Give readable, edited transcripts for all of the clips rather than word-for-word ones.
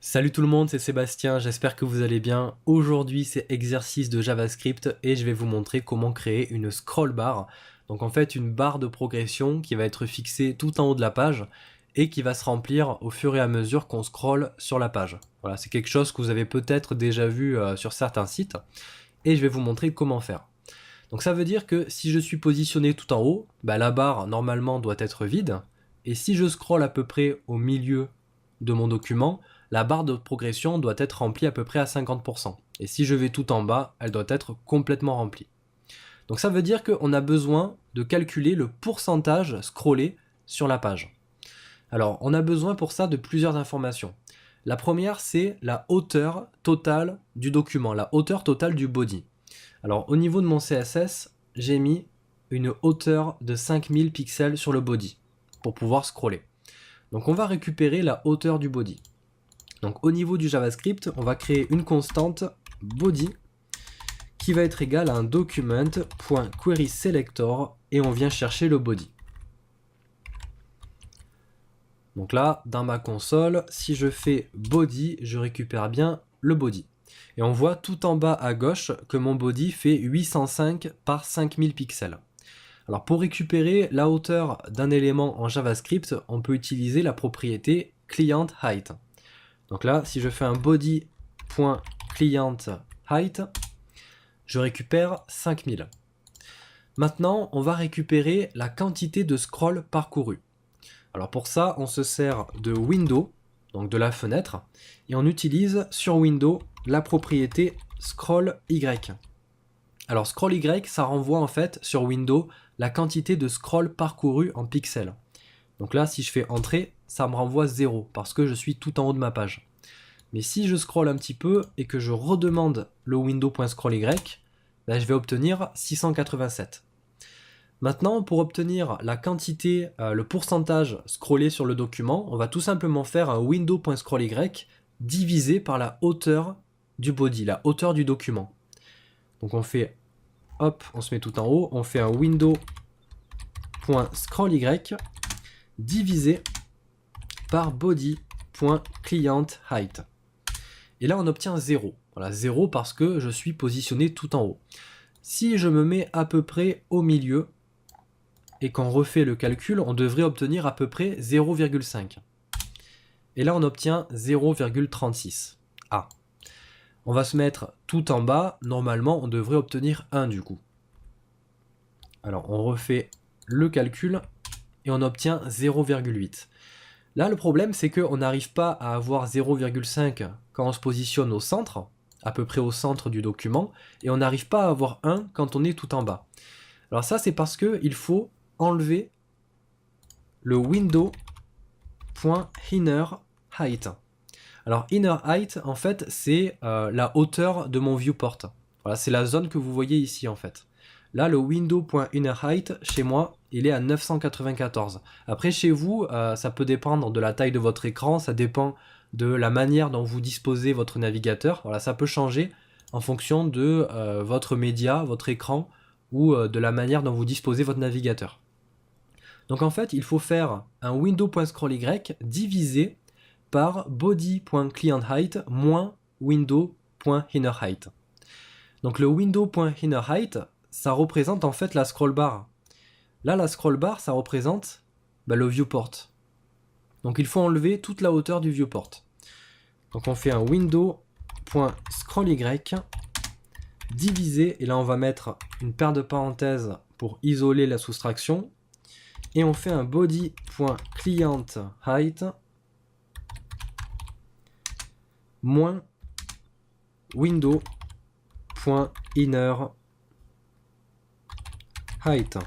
Salut tout le monde, c'est Sébastien, j'espère que vous allez bien. Aujourd'hui c'est exercice de JavaScript et je vais vous montrer comment créer une scroll bar. Donc en fait une barre de progression qui va être fixée tout en haut de la page et qui va se remplir au fur et à mesure qu'on scrolle sur la page. Voilà, c'est quelque chose que vous avez peut-être déjà vu sur certains sites et je vais vous montrer comment faire. Donc ça veut dire que si je suis positionné tout en haut, la barre normalement doit être vide et si je scrolle à peu près au milieu de mon document, la barre de progression doit être remplie à peu près à 50%. Et si je vais tout en bas, elle doit être complètement remplie. Donc ça veut dire qu'on a besoin de calculer le pourcentage scrollé sur la page. Alors on a besoin pour ça de plusieurs informations. La première, c'est la hauteur totale du document, la hauteur totale du body. Alors au niveau de mon CSS, j'ai mis une hauteur de 5000 pixels sur le body pour pouvoir scroller. Donc on va récupérer la hauteur du body. Donc au niveau du JavaScript, on va créer une constante body qui va être égale à un document.querySelector et on vient chercher le body. Donc là, dans ma console, si je fais body, je récupère bien le body. Et on voit tout en bas à gauche que mon body fait 805 par 5000 pixels. Alors pour récupérer la hauteur d'un élément en JavaScript, on peut utiliser la propriété clientHeight. Donc là, si je fais un body.clientHeight, je récupère 5000. Maintenant, on va récupérer la quantité de scroll parcouru. Alors pour ça, on se sert de window, donc de la fenêtre, et on utilise sur window la propriété scroll y. Alors scroll y, ça renvoie en fait sur window la quantité de scroll parcouru en pixels. Donc là, si je fais entrée, ça me renvoie 0 parce que je suis tout en haut de ma page. Mais si je scrolle un petit peu et que je redemande le window.scrolly, je vais obtenir 687. Maintenant, pour obtenir la quantité, le pourcentage scrollé sur le document, on va tout simplement faire un window.scrolly divisé par la hauteur du body, la hauteur du document. Donc on fait, hop, on se met tout en haut, on fait un window.scrolly divisé par body.clientHeight. Et là on obtient 0. Voilà, 0 parce que je suis positionné tout en haut. Si je me mets à peu près au milieu et qu'on refait le calcul, on devrait obtenir à peu près 0,5. Et là on obtient 0,36. Ah. On va se mettre tout en bas, normalement on devrait obtenir 1 du coup. Alors on refait le calcul et on obtient 0,8. Là, le problème, c'est qu'on n'arrive pas à avoir 0,5 quand on se positionne au centre, à peu près au centre du document, et on n'arrive pas à avoir 1 quand on est tout en bas. Alors ça, c'est parce qu'il faut enlever le window.innerHeight. Alors innerHeight, en fait, c'est la hauteur de mon viewport. Voilà, c'est la zone que vous voyez ici, en fait. Là, le window.innerHeight, chez moi, il est à 994. Après, chez vous, ça peut dépendre de la taille de votre écran, ça dépend de la manière dont vous disposez votre navigateur. Voilà, ça peut changer en fonction de votre média, votre écran, ou de la manière dont vous disposez votre navigateur. Donc en fait, il faut faire un window.scrolly divisé par body.clientHeight moins window.innerHeight. Donc le window.innerHeight, ça représente en fait la scroll bar. Là, la scroll bar, ça représente le viewport. Donc il faut enlever toute la hauteur du viewport. Donc on fait un window.scrolly divisé, et là on va mettre une paire de parenthèses pour isoler la soustraction, et on fait un body.clientHeight moins window.innerHeight.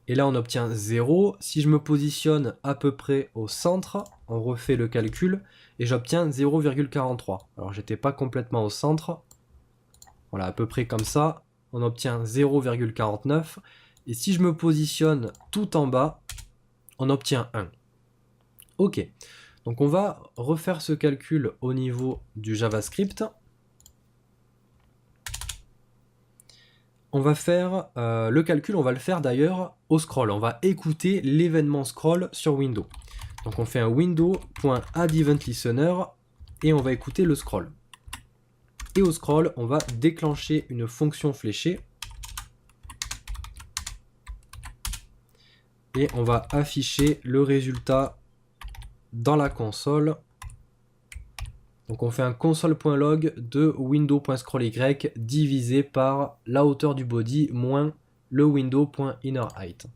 Et là on obtient 0. Si je me positionne à peu près au centre, on refait le calcul et j'obtiens 0,43. Alors j'étais pas complètement au centre. Voilà, à peu près comme ça, on obtient 0,49. Et si je me positionne tout en bas, on obtient 1. Ok, donc on va refaire ce calcul au niveau du JavaScript. On va faire le calcul, on va le faire d'ailleurs au scroll. On va écouter l'événement scroll sur Windows. Donc on fait un window.addEventListener et on va écouter le scroll. Et au scroll, on va déclencher une fonction fléchée. Et on va afficher le résultat dans la console. Donc on fait un console.log de window.scrollY divisé par la hauteur du body moins le window.innerHeight.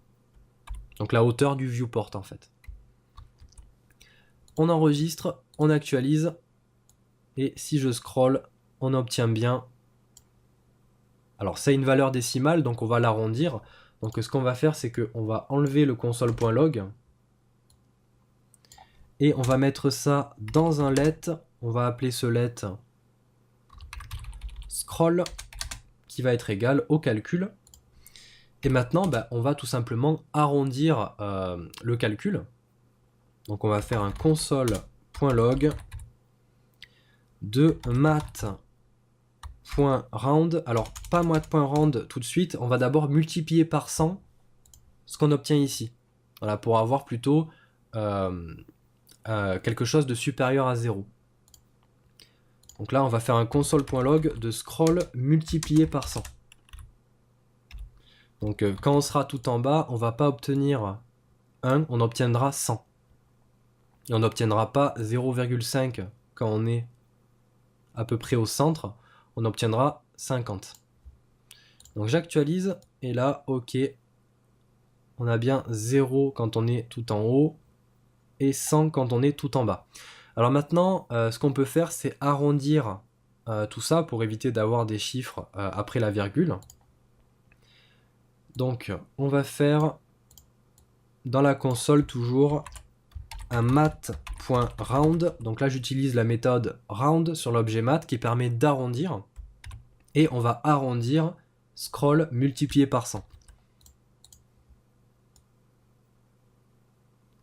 Donc la hauteur du viewport en fait. On enregistre, on actualise, et si je scroll, on obtient bien. Alors c'est une valeur décimale, donc on va l'arrondir. Donc ce qu'on va faire, c'est qu'on va enlever le console.log et on va mettre ça dans un let. On va appeler ce let scroll qui va être égal au calcul. Et maintenant, on va tout simplement arrondir le calcul. Donc on va faire un console.log de mat.round. Alors pas mat.round tout de suite, on va d'abord multiplier par 100 ce qu'on obtient ici. Voilà, pour avoir plutôt quelque chose de supérieur à 0. Donc là, on va faire un console.log de scroll multiplié par 100. Donc quand on sera tout en bas, on ne va pas obtenir 1, on obtiendra 100. Et on n'obtiendra pas 0,5 quand on est à peu près au centre, on obtiendra 50. Donc j'actualise, et là, ok, on a bien 0 quand on est tout en haut, et 100 quand on est tout en bas. Alors maintenant, ce qu'on peut faire, c'est arrondir tout ça pour éviter d'avoir des chiffres après la virgule. Donc on va faire dans la console toujours un mat.round. Donc là j'utilise la méthode round sur l'objet mat qui permet d'arrondir. Et on va arrondir scroll multiplié par 100.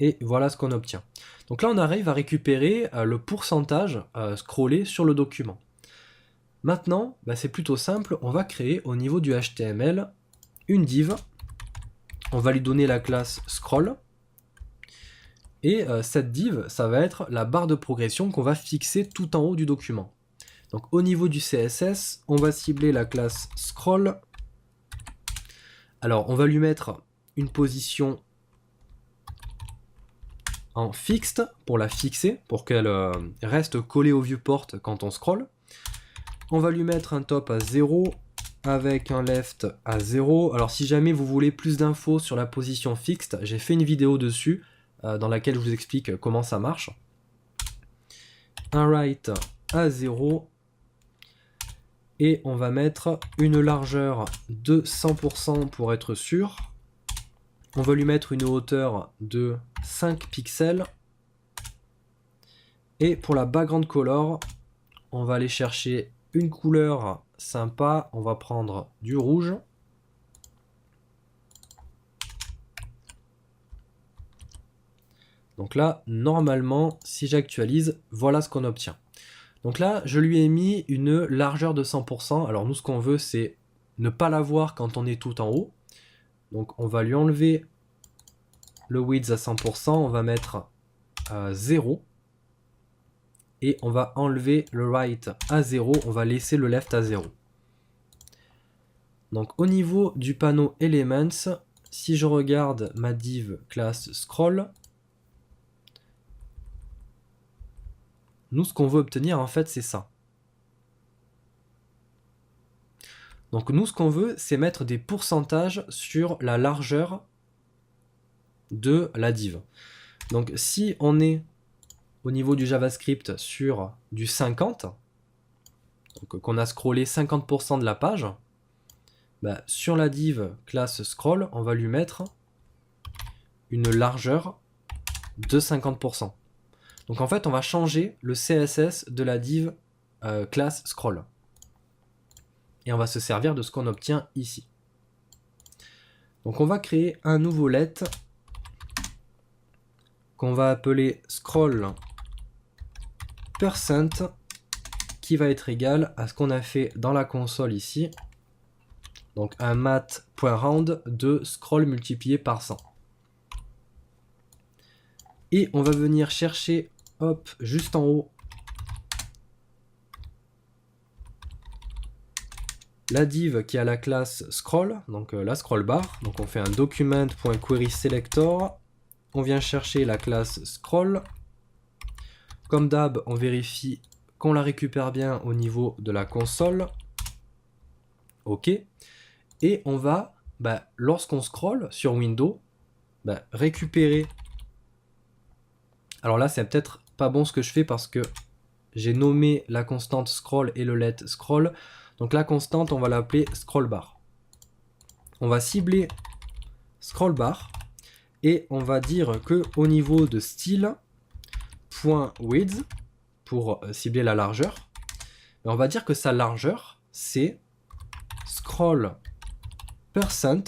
Et voilà ce qu'on obtient. Donc là on arrive à récupérer le pourcentage scrollé sur le document. Maintenant, c'est plutôt simple, on va créer au niveau du HTML une div. On va lui donner la classe scroll. Et cette div, ça va être la barre de progression qu'on va fixer tout en haut du document. Donc au niveau du CSS, on va cibler la classe scroll. Alors on va lui mettre une position en fixed pour la fixer, pour qu'elle reste collée au viewport quand on scroll. On va lui mettre un top à 0 avec un left à 0. Alors si jamais vous voulez plus d'infos sur la position fixed, j'ai fait une vidéo dessus dans laquelle je vous explique comment ça marche. Un right à 0. Et on va mettre une largeur de 100% pour être sûr. On va lui mettre une hauteur de 5 pixels. Et pour la background color, on va aller chercher une couleur sympa. On va prendre du rouge. Donc là, normalement, si j'actualise, voilà ce qu'on obtient. Donc là, je lui ai mis une largeur de 100%. Alors nous, ce qu'on veut, c'est ne pas la voir quand on est tout en haut. Donc on va lui enlever le width à 100%. On va mettre 0. Et on va enlever le right à 0. On va laisser le left à 0. Donc au niveau du panneau Elements, si je regarde ma div class scroll, nous, ce qu'on veut obtenir, en fait, c'est ça. Donc nous, ce qu'on veut, c'est mettre des pourcentages sur la largeur de la div. Donc si on est au niveau du JavaScript sur du 50, donc qu'on a scrollé 50% de la page, sur la div class scroll, on va lui mettre une largeur de 50%. Donc en fait, on va changer le CSS de la div class scroll. Et on va se servir de ce qu'on obtient ici. Donc on va créer un nouveau let qu'on va appeler scroll% qui va être égal à ce qu'on a fait dans la console ici. Donc un mat.round de scroll multiplié par 100. Et on va venir chercher, hop, juste en haut, la div qui a la classe scroll, donc la scroll bar. Donc on fait un document.querySelector. On vient chercher la classe scroll. Comme d'hab, on vérifie qu'on la récupère bien au niveau de la console. OK. Et on va, lorsqu'on scroll sur Windows, récupérer. Alors là, c'est peut-être pas bon ce que je fais parce que j'ai nommé la constante scroll et le let scroll. Donc la constante, on va l'appeler scroll bar. On va cibler scroll bar et on va dire que au niveau de style .width pour cibler la largeur, on va dire que sa largeur c'est scroll percent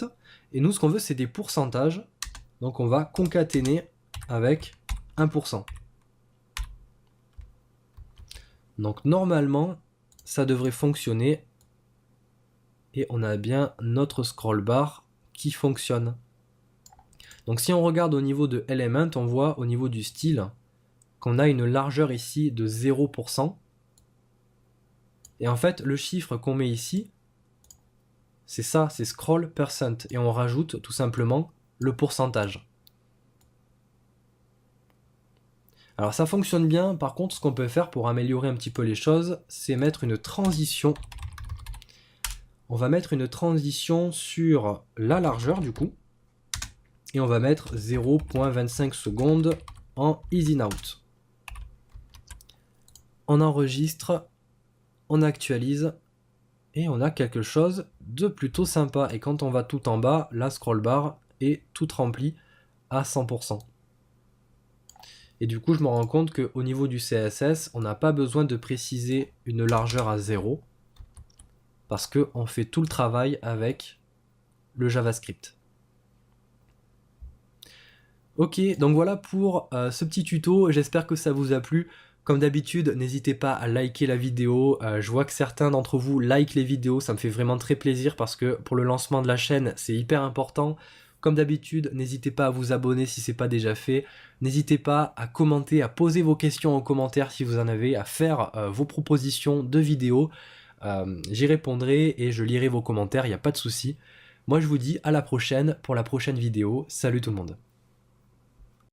et nous ce qu'on veut c'est des pourcentages, donc on va concaténer avec 1%. Donc normalement ça devrait fonctionner et on a bien notre scroll bar qui fonctionne. Donc si on regarde au niveau de element, on voit au niveau du style qu'on a une largeur ici de 0%. Et en fait, le chiffre qu'on met ici, c'est ça, c'est scroll percent. Et on rajoute tout simplement le pourcentage. Alors ça fonctionne bien, par contre ce qu'on peut faire pour améliorer un petit peu les choses, c'est mettre une transition. On va mettre une transition sur la largeur du coup. Et on va mettre 0.25 secondes en easy out. On enregistre, on actualise et on a quelque chose de plutôt sympa. Et quand on va tout en bas, la scroll bar est toute remplie à 100%. Et du coup, je me rends compte qu'au niveau du CSS, on n'a pas besoin de préciser une largeur à 0 parce qu'on fait tout le travail avec le JavaScript. Ok, donc voilà pour ce petit tuto, j'espère que ça vous a plu. Comme d'habitude, n'hésitez pas à liker la vidéo, je vois que certains d'entre vous likent les vidéos, ça me fait vraiment très plaisir parce que pour le lancement de la chaîne, c'est hyper important. Comme d'habitude, n'hésitez pas à vous abonner si ce n'est pas déjà fait. N'hésitez pas à commenter, à poser vos questions en commentaire si vous en avez, à faire vos propositions de vidéos. J'y répondrai et je lirai vos commentaires, il n'y a pas de souci. Moi je vous dis à la prochaine pour la prochaine vidéo. Salut tout le monde.